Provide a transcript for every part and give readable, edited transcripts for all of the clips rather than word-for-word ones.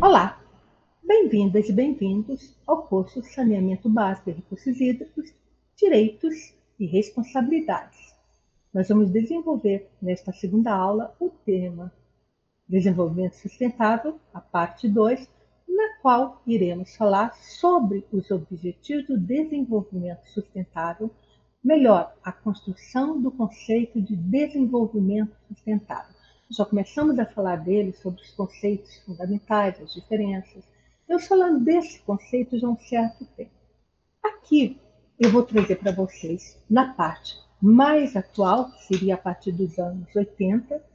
Olá, bem-vindas e bem-vindos ao curso Saneamento Básico e Recursos Hídricos, Direitos e Responsabilidades. Nós vamos desenvolver nesta segunda aula o tema Desenvolvimento Sustentável, a parte 2, na qual iremos falar sobre os objetivos do desenvolvimento sustentável, melhor, a construção do conceito de desenvolvimento sustentável. Já começamos a falar dele, sobre os conceitos fundamentais, as diferenças. Eu falando desse conceito já há um certo tempo. Aqui eu vou trazer para vocês, na parte mais atual, que seria a partir dos anos 80,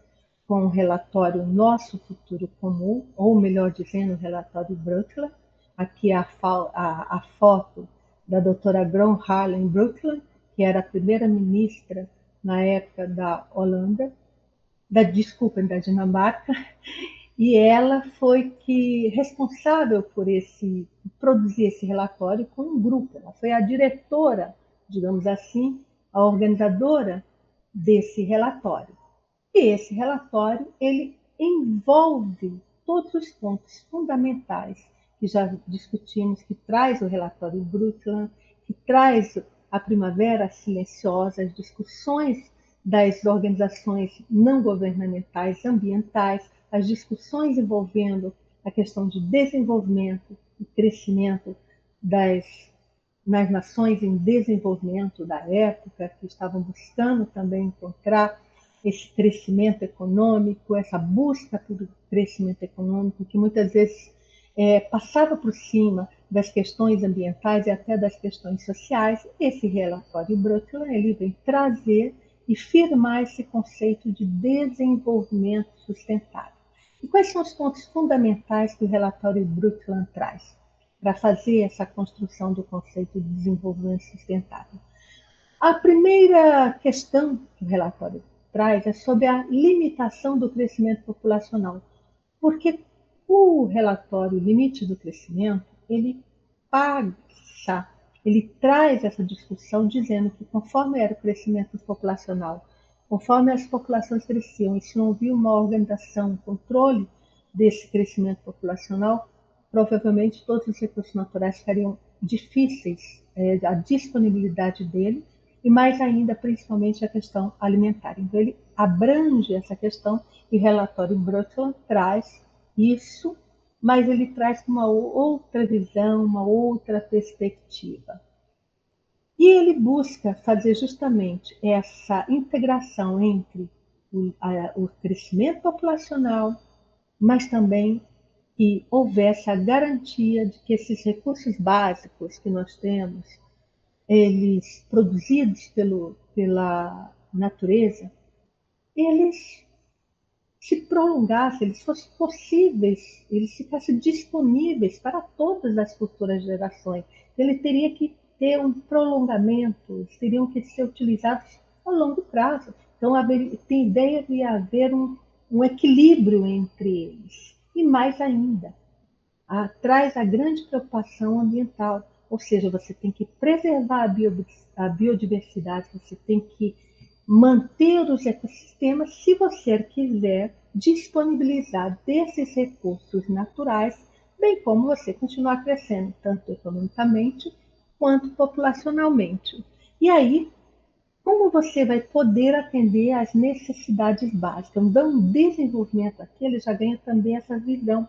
com o relatório Nosso Futuro Comum, ou melhor dizendo, o relatório Brundtland. Aqui a foto da doutora Gro Harlem Brundtland, que era a primeira-ministra na época da Holanda, da Dinamarca, e ela foi responsável por produzir esse relatório com um grupo. Ela foi a diretora, digamos assim, a organizadora desse relatório. E esse relatório, ele envolve todos os pontos fundamentais que já discutimos, que traz o relatório Brundtland, que traz a Primavera Silenciosa, as discussões das organizações não governamentais ambientais, as discussões envolvendo a questão de desenvolvimento e crescimento nas nações em desenvolvimento da época, que estavam buscando também encontrar esse crescimento econômico, essa busca pelo crescimento econômico, que muitas vezes passava por cima das questões ambientais e até das questões sociais. Esse relatório Brundtland, ele vem trazer e firmar esse conceito de desenvolvimento sustentável. E quais são os pontos fundamentais que o relatório Brundtland traz para fazer essa construção do conceito de desenvolvimento sustentável? A primeira questão que o relatório traz é sobre a limitação do crescimento populacional, porque o relatório Limite do Crescimento, ele traz essa discussão dizendo que conforme era o crescimento populacional, conforme as populações cresciam e se não havia uma organização, um controle desse crescimento populacional, provavelmente todos os recursos naturais ficariam difíceis, a disponibilidade dele, e mais ainda, principalmente, a questão alimentar. Então, ele abrange essa questão e o relatório Brundtland traz isso, mas ele traz uma outra visão, uma outra perspectiva. E ele busca fazer justamente essa integração entre o crescimento populacional, mas também que houvesse a garantia de que esses recursos básicos que nós temos, eles produzidos pela natureza, eles se prolongassem, eles fossem possíveis, eles ficassem disponíveis para todas as futuras gerações. Ele teria que ter um prolongamento, eles teriam que ser utilizados a longo prazo. Então, tem ideia de haver um equilíbrio entre eles. E mais ainda, traz a grande preocupação ambiental, ou seja, você tem que preservar a biodiversidade, você tem que manter os ecossistemas se você quiser disponibilizar desses recursos naturais, bem como você continuar crescendo, tanto economicamente quanto populacionalmente. E aí, como você vai poder atender às necessidades básicas? Então, um desenvolvimento aqui, ele já ganha também essa visão,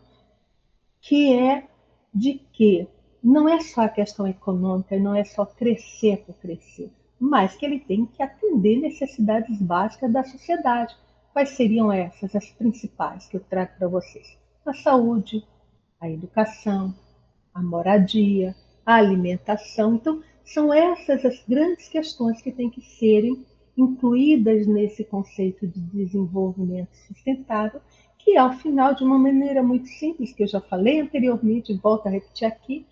que é de que não é só a questão econômica, não é só crescer por crescer, mas que ele tem que atender necessidades básicas da sociedade. Quais seriam essas, as principais que eu trago para vocês? A saúde, a educação, a moradia, a alimentação. Então, são essas as grandes questões que têm que serem incluídas nesse conceito de desenvolvimento sustentável, que ao final, de uma maneira muito simples, que eu já falei anteriormente, volto a repetir aqui,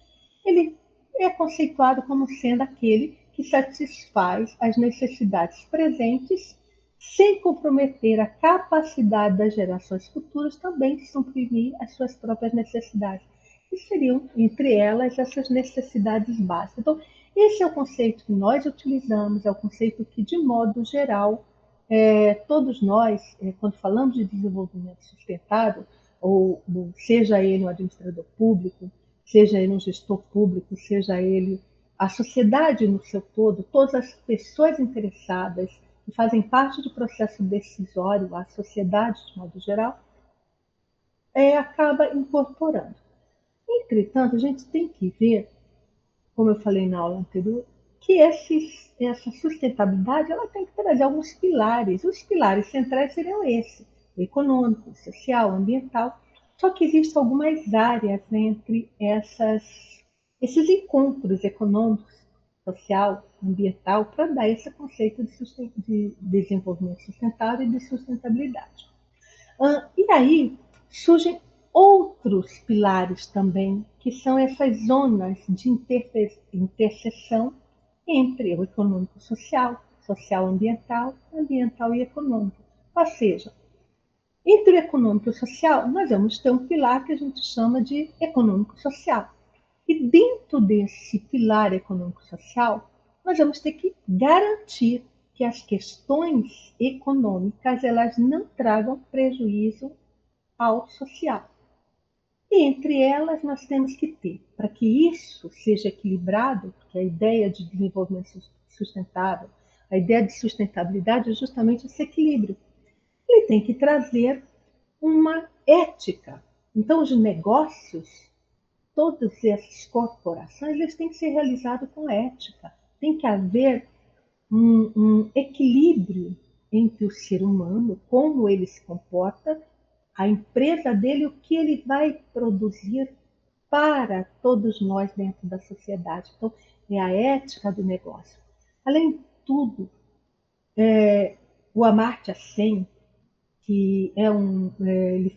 ele é conceituado como sendo aquele que satisfaz as necessidades presentes, sem comprometer a capacidade das gerações futuras também de suprimir as suas próprias necessidades. E seriam, entre elas, essas necessidades básicas. Então, Esse é o conceito que nós utilizamos, é o conceito que, de modo geral, todos nós, quando falamos de desenvolvimento sustentável, ou seja ele um administrador público, seja ele um gestor público, seja ele a sociedade no seu todo, todas as pessoas interessadas que fazem parte do processo decisório, a sociedade de modo geral, acaba incorporando. Entretanto, a gente tem que ver, como eu falei na aula anterior, que essa sustentabilidade ela tem que trazer alguns pilares. Os pilares centrais seriam esses: o econômico, o social, o ambiental. Só que existem algumas áreas entre esses encontros econômicos, social, ambiental, para dar esse conceito de desenvolvimento sustentável e de sustentabilidade. E aí surgem outros pilares também, que são essas zonas de interseção entre o econômico-social, social-ambiental, ambiental e econômico. Ou seja, entre o econômico e o social, nós vamos ter um pilar que a gente chama de econômico-social. E dentro desse pilar econômico-social, nós vamos ter que garantir que as questões econômicas elas não tragam prejuízo ao social. E entre elas nós temos que ter, para que isso seja equilibrado, porque a ideia de desenvolvimento sustentável, a ideia de sustentabilidade é justamente esse equilíbrio. Ele tem que trazer uma ética. Então, os negócios, todas essas corporações, eles têm que ser realizados com ética. Tem que haver um equilíbrio entre o ser humano, como ele se comporta, a empresa dele, o que ele vai produzir para todos nós dentro da sociedade. Então, é a ética do negócio. Além de tudo, o Amartya Sen, que ele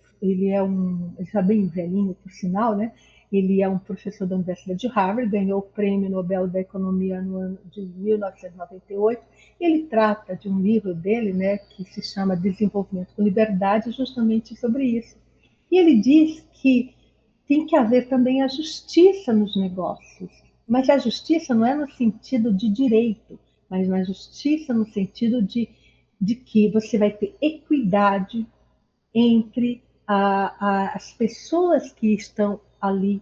está bem velhinho, por sinal, né? Ele é um professor da Universidade de Harvard, ganhou o Prêmio Nobel da Economia no ano de 1998. Ele trata de um livro dele, né, que se chama Desenvolvimento com Liberdade, justamente sobre isso. E ele diz que tem que haver também a justiça nos negócios, mas a justiça não é no sentido de direito, mas na justiça no sentido de que você vai ter equidade entre as pessoas que estão ali,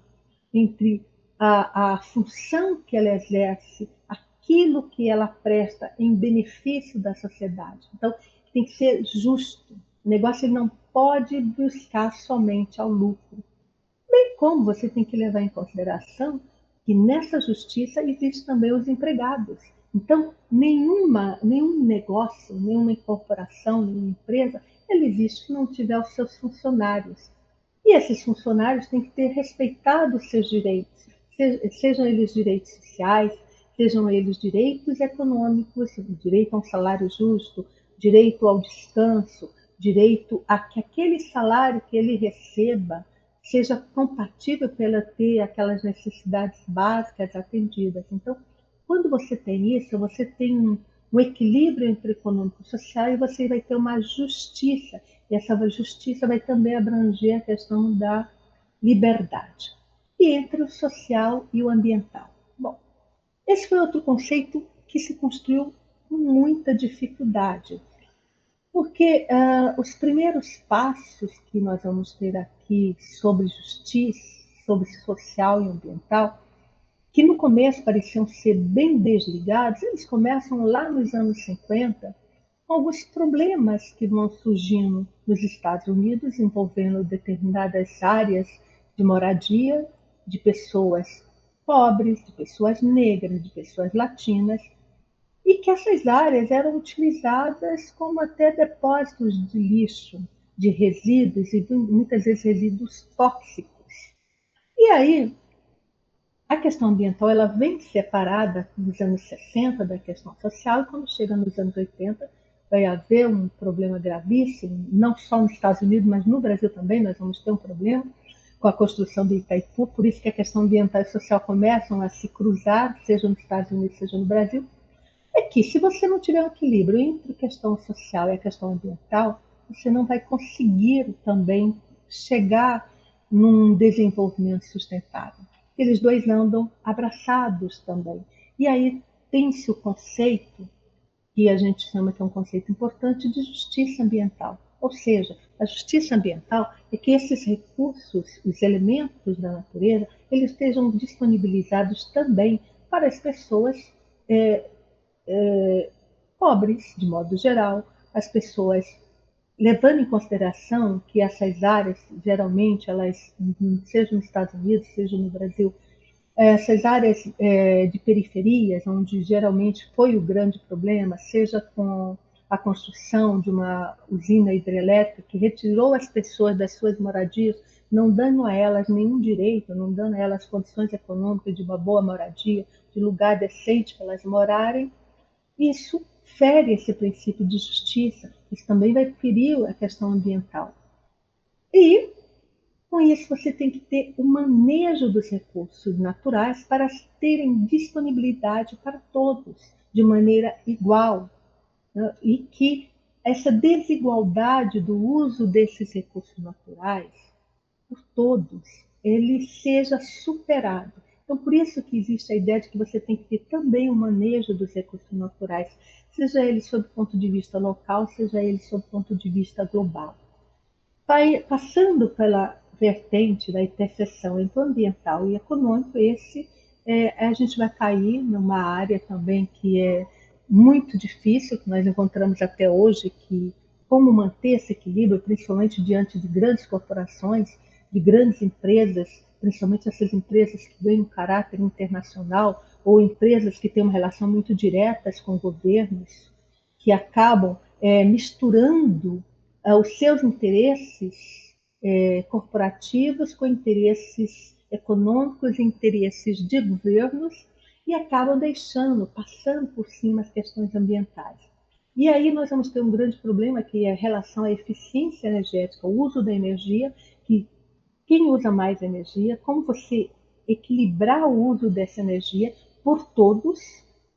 entre a função que ela exerce, aquilo que ela presta em benefício da sociedade. Então, tem que ser justo. O negócio ele não pode buscar somente ao lucro. Bem como você tem que levar em consideração que nessa justiça existem também os empregados. Então, nenhum negócio, nenhuma corporação, nenhuma empresa, ele existe se não tiver os seus funcionários. E esses funcionários têm que ter respeitado os seus direitos, sejam eles direitos sociais, sejam eles direitos econômicos, direito a um salário justo, direito ao descanso, direito a que aquele salário que ele receba seja compatível para ela ter aquelas necessidades básicas atendidas. Então, quando você tem isso, você tem um equilíbrio entre o econômico e o social e você vai ter uma justiça. E essa justiça vai também abranger a questão da liberdade. E entre o social e o ambiental. Bom, esse foi outro conceito que se construiu com muita dificuldade, porque os primeiros passos que nós vamos ter aqui sobre justiça, sobre social e ambiental, que no começo pareciam ser bem desligados, eles começam lá nos anos 50, com alguns problemas que vão surgindo nos Estados Unidos, envolvendo determinadas áreas de moradia de pessoas pobres, de pessoas negras, de pessoas latinas, e que essas áreas eram utilizadas como até depósitos de lixo, de resíduos, e muitas vezes resíduos tóxicos. E aí, a questão ambiental ela vem separada nos anos 60 da questão social, e quando chega nos anos 80, vai haver um problema gravíssimo, não só nos Estados Unidos, mas no Brasil também, nós vamos ter um problema com a construção do Itaipu, por isso que a questão ambiental e social começam a se cruzar, seja nos Estados Unidos, seja no Brasil, é que se você não tiver um equilíbrio entre a questão social e a questão ambiental, você não vai conseguir também chegar num desenvolvimento sustentável. Eles dois andam abraçados também. E aí tem-se o conceito, que a gente chama que é um conceito importante, de justiça ambiental. Ou seja, a justiça ambiental é que esses recursos, os elementos da natureza, eles estejam disponibilizados também para as pessoas é, pobres, de modo geral, as pessoas levando em consideração que essas áreas, geralmente, elas, seja nos Estados Unidos, seja no Brasil, essas áreas de periferias, onde geralmente foi o grande problema, seja com a construção de uma usina hidrelétrica que retirou as pessoas das suas moradias, não dando a elas nenhum direito, não dando a elas condições econômicas de uma boa moradia, de lugar decente para elas morarem, isso fere esse princípio de justiça, isso também vai ferir a questão ambiental. E, com isso, você tem que ter o manejo dos recursos naturais para terem disponibilidade para todos, de maneira igual, né? E que essa desigualdade do uso desses recursos naturais por todos, ele seja superado. Então, por isso que existe a ideia de que você tem que ter também o manejo dos recursos naturais, seja ele sob o ponto de vista local, seja ele sob o ponto de vista global. Passando pela vertente da interseção entre o ambiental e econômico, a gente vai cair numa área também que é muito difícil, que nós encontramos até hoje, que como manter esse equilíbrio, principalmente diante de grandes corporações, de grandes empresas, principalmente essas empresas que ganham caráter internacional, ou empresas que têm uma relação muito direta com governos, que acabam misturando os seus interesses corporativos com interesses econômicos e interesses de governos e acabam passando por cima as questões ambientais. E aí nós vamos ter um grande problema que é a relação à eficiência energética, o uso da energia, que quem usa mais energia, como você equilibrar o uso dessa energia por todos,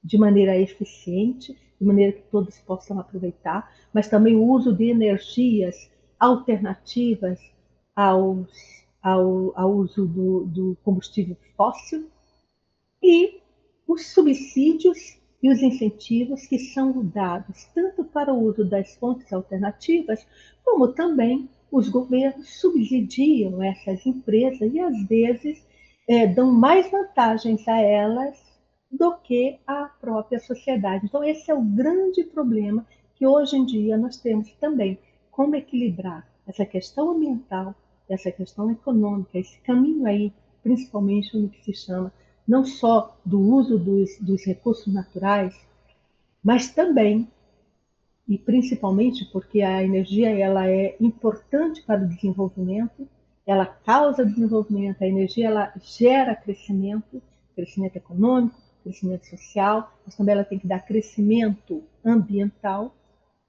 de maneira eficiente, de maneira que todos possam aproveitar, mas também o uso de energias alternativas ao uso do combustível fóssil e os subsídios e os incentivos que são dados tanto para o uso das fontes alternativas, como também os governos subsidiam essas empresas e, às vezes, dão mais vantagens a elas do que à própria sociedade. Então, esse é o grande problema que hoje em dia nós temos também. Como equilibrar essa questão ambiental, essa questão econômica, esse caminho aí, principalmente no que se chama não só do uso dos recursos naturais, mas também e principalmente porque a energia ela é importante para o desenvolvimento, ela causa desenvolvimento, a energia ela gera crescimento, crescimento econômico, crescimento social, mas também ela tem que dar crescimento ambiental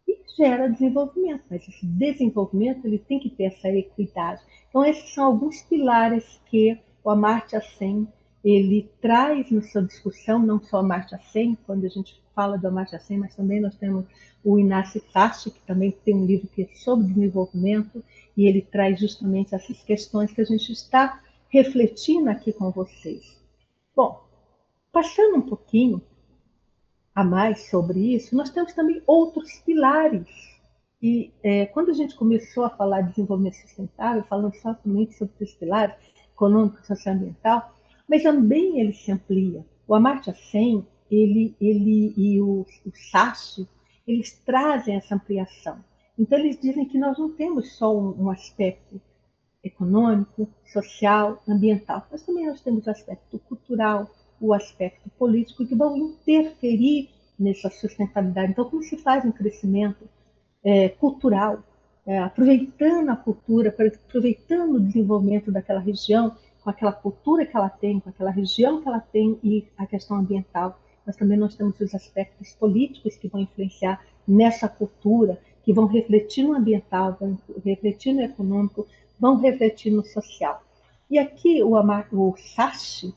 e gera desenvolvimento, mas esse desenvolvimento ele tem que ter essa equidade. Então esses são alguns pilares que o Amartya Sen ele traz na sua discussão, não só Amartya Sen, quando a gente fala do Amartya Sen, mas também nós temos o Inácio Sasti, que também tem um livro que é sobre desenvolvimento, e ele traz justamente essas questões que a gente está refletindo aqui com vocês. Bom, passando um pouquinho a mais sobre isso, nós temos também outros pilares. E quando a gente começou a falar de desenvolvimento sustentável, falando somente sobre os pilares, econômico, social e ambiental, mas também ele se amplia. O Amartya Sen ele e o Sashi, eles trazem essa ampliação. Então, eles dizem que nós não temos só um aspecto econômico, social, ambiental, mas também nós temos o aspecto cultural, o aspecto político, que vão interferir nessa sustentabilidade. Então, como se faz um crescimento cultural, aproveitando a cultura, aproveitando o desenvolvimento daquela região, com aquela cultura que ela tem, com aquela região que ela tem e a questão ambiental. Mas também nós temos os aspectos políticos que vão influenciar nessa cultura, que vão refletir no ambiental, vão refletir no econômico, vão refletir no social. E aqui o Sashi,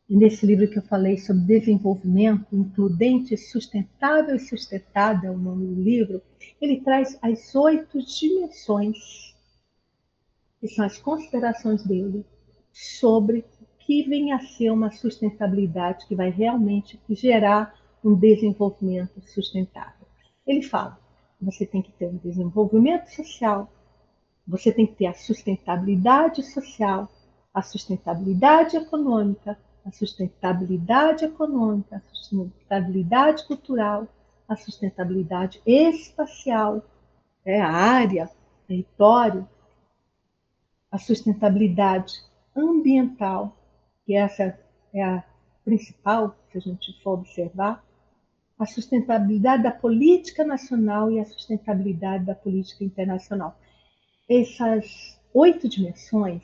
nesse livro que eu falei sobre desenvolvimento includente, sustentável e sustentada, é o nome do livro, ele traz as 8 dimensões, que são as considerações dele, sobre o que venha a ser uma sustentabilidade que vai realmente gerar um desenvolvimento sustentável. Ele fala, você tem que ter um desenvolvimento social, você tem que ter a sustentabilidade social, a sustentabilidade econômica, a sustentabilidade cultural, a sustentabilidade espacial, a área, território, a sustentabilidade ambiental, que essa é a principal, se a gente for observar, a sustentabilidade da política nacional e a sustentabilidade da política internacional. Essas 8 dimensões,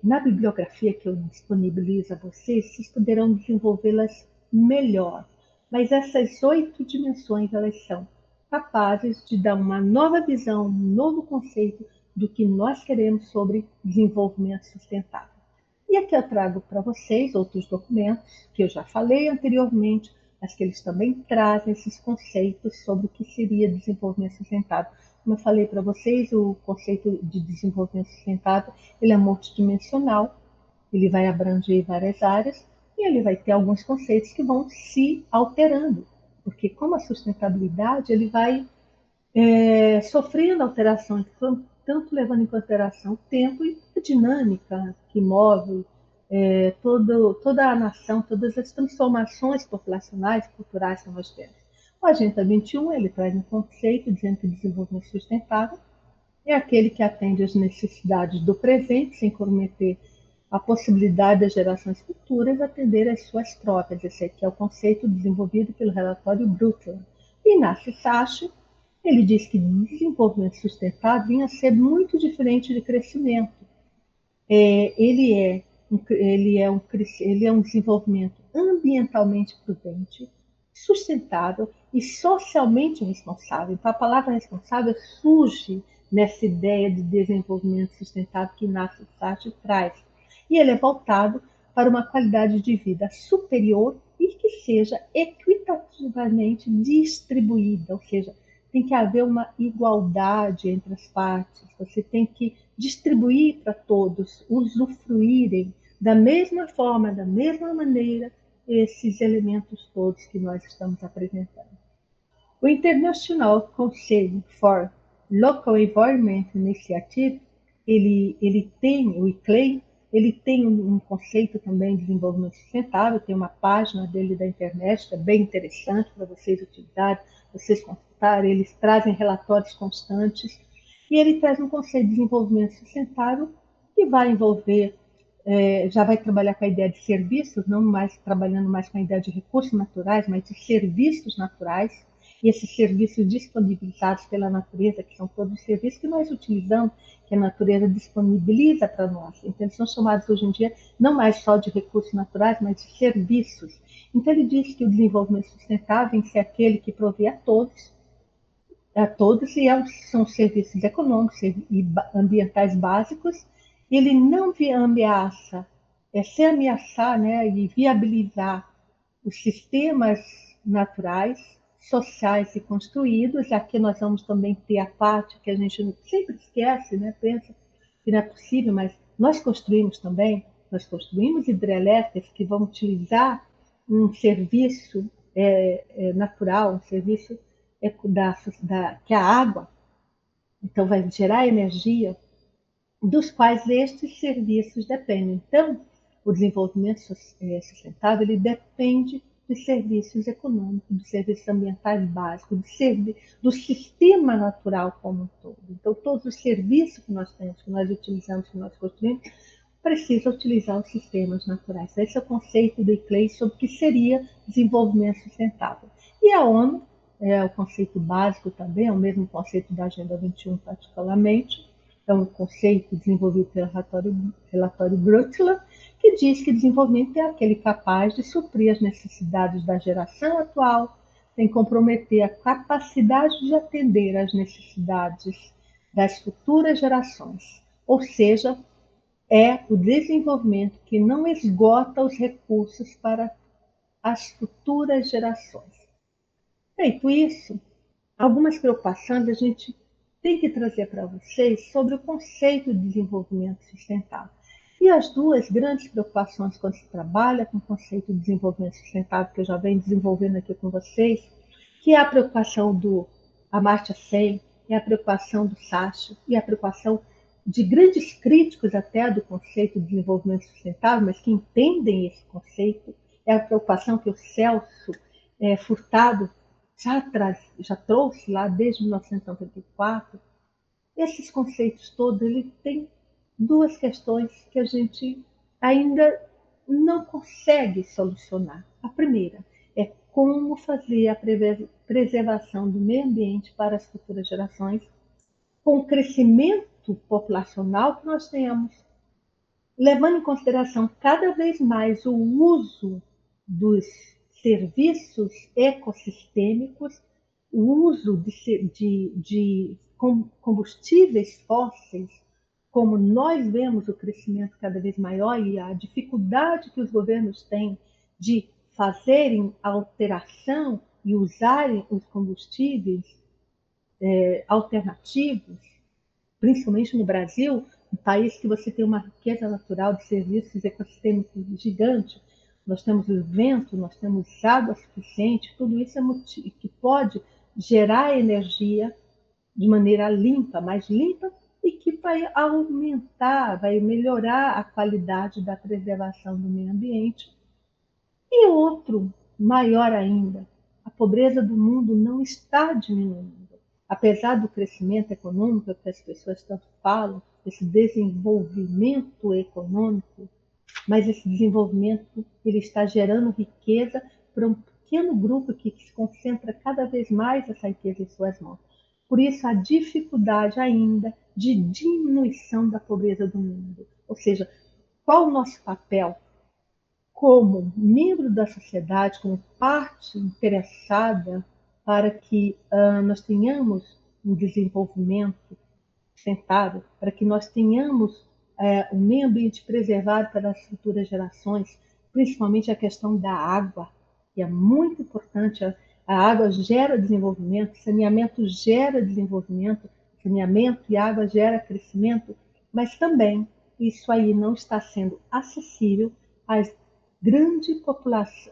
na bibliografia que eu disponibilizo a vocês, vocês poderão desenvolvê-las melhor. Mas essas 8 dimensões, elas são capazes de dar uma nova visão, um novo conceito do que nós queremos sobre desenvolvimento sustentável. E aqui eu trago para vocês outros documentos que eu já falei anteriormente, mas que eles também trazem esses conceitos sobre o que seria desenvolvimento sustentável. Como eu falei para vocês, o conceito de desenvolvimento sustentável ele é multidimensional, ele vai abranger várias áreas e ele vai ter alguns conceitos que vão se alterando, porque como a sustentabilidade ele vai sofrendo alterações, tanto levando em consideração o tempo e a dinâmica que move toda a nação, todas as transformações populacionais e culturais que nós temos. O Agenda 21 ele traz um conceito dizendo que o desenvolvimento sustentável é aquele que atende às necessidades do presente, sem comprometer a possibilidade das gerações futuras atender às suas próprias. Esse aqui é o conceito desenvolvido pelo relatório Brundtland. E Inácio Sachi, ele diz que desenvolvimento sustentável vinha a ser muito diferente de crescimento. Ele é um desenvolvimento ambientalmente prudente, sustentável e socialmente responsável. Então, a palavra responsável surge nessa ideia de desenvolvimento sustentável que Inácio Sachi traz. E ele é voltado para uma qualidade de vida superior e que seja equitativamente distribuída, ou seja, tem que haver uma igualdade entre as partes, você tem que distribuir para todos, usufruírem da mesma forma, da mesma maneira, esses elementos todos que nós estamos apresentando. O International Council for Local Environment Initiative, ele tem, o ICLEI, ele tem um conceito também de desenvolvimento sustentável, tem uma página dele da internet, que é bem interessante para vocês utilizarem, vocês consultarem, eles trazem relatórios constantes, e ele traz um conceito de desenvolvimento sustentável que vai envolver, já vai trabalhar com a ideia de serviços, não mais trabalhando mais com a ideia de recursos naturais, mas de serviços naturais, e esses serviços disponibilizados pela natureza, que são todos os serviços que nós utilizamos, que a natureza disponibiliza para nós. Então, eles são chamados hoje em dia não mais só de recursos naturais, mas de serviços. Então, ele diz que o desenvolvimento sustentável tem que ser aquele que provê a todos e são serviços econômicos e ambientais básicos. Ele não ameaça, se ameaçar, né, e viabilizar os sistemas naturais, sociais e construídos. Aqui nós vamos também ter a parte que a gente sempre esquece, né, pensa que não é possível, mas nós construímos também, nós construímos hidrelétricas que vão utilizar um serviço natural, um serviço que é a água, então vai gerar energia, dos quais estes serviços dependem. Então, o desenvolvimento sustentável ele depende dos serviços econômicos, dos serviços ambientais básicos, do sistema natural como um todo. Então, todos os serviços que nós temos, que nós utilizamos, que nós construímos, precisa utilizar os sistemas naturais. Esse é o conceito do ICLEI sobre o que seria desenvolvimento sustentável. E a ONU, o conceito básico também, é o mesmo conceito da Agenda 21 particularmente, é um conceito desenvolvido pelo relatório Brundtland, que diz que desenvolvimento é aquele capaz de suprir as necessidades da geração atual, sem comprometer a capacidade de atender às necessidades das futuras gerações. Ou seja, é o desenvolvimento que não esgota os recursos para as futuras gerações. Feito isso, algumas preocupações a gente tem que trazer para vocês sobre o conceito de desenvolvimento sustentável. E E as duas grandes preocupações quando se trabalha com o conceito de desenvolvimento sustentável, que eu já venho desenvolvendo aqui com vocês, que é a preocupação do Amartya Sen, é a preocupação do Sacho, e a preocupação de grandes críticos até do conceito de desenvolvimento sustentável, mas que entendem esse conceito, é a preocupação que o Celso Furtado já trouxe lá desde 1994. Esses conceitos todos, ele tem duas questões que a gente ainda não consegue solucionar. A primeira é como fazer a preservação do meio ambiente para as futuras gerações, com o crescimento populacional que nós temos, levando em consideração cada vez mais o uso dos serviços ecossistêmicos, o uso de combustíveis fósseis, como nós vemos o crescimento cada vez maior e a dificuldade que os governos têm de fazerem a alteração e usarem os combustíveis alternativos, principalmente no Brasil, um país que você tem uma riqueza natural de serviços ecossistêmicos gigante. Nós temos o vento, nós temos água suficiente, tudo isso é que pode gerar energia de maneira limpa, mais limpa, e que vai aumentar, vai melhorar a qualidade da preservação do meio ambiente. E outro, maior ainda, a pobreza do mundo não está diminuindo. Apesar do crescimento econômico que as pessoas tanto falam, esse desenvolvimento econômico, mas esse desenvolvimento ele está gerando riqueza para um pequeno grupo que se concentra cada vez mais essa riqueza em suas mãos. Por isso, a dificuldade ainda de diminuição da pobreza do mundo. Ou seja, qual o nosso papel como membro da sociedade, como parte interessada para que nós tenhamos um desenvolvimento sustentável, para que nós tenhamos um meio ambiente preservado para as futuras gerações, principalmente a questão da água, que é muito importante. A água gera desenvolvimento, saneamento gera desenvolvimento, saneamento e água gera crescimento, mas também isso aí não está sendo acessível às grande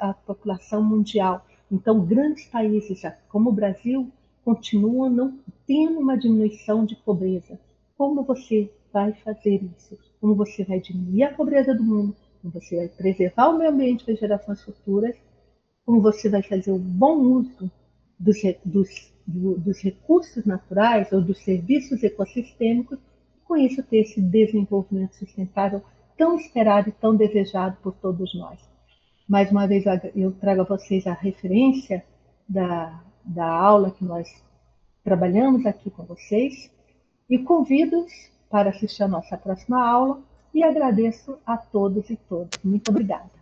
a população mundial. Então, grandes países, como o Brasil, continuam não tendo uma diminuição de pobreza. Como você vai fazer isso? Como você vai diminuir a pobreza do mundo? Como você vai preservar o meio ambiente para as gerações futuras? Como você vai fazer o bom uso dos recursos naturais ou dos serviços ecossistêmicos, e com isso ter esse desenvolvimento sustentável tão esperado e tão desejado por todos nós. Mais uma vez, eu trago a vocês a referência da aula que nós trabalhamos aqui com vocês e convido-os para assistir a nossa próxima aula e agradeço a todos e todas. Muito obrigada.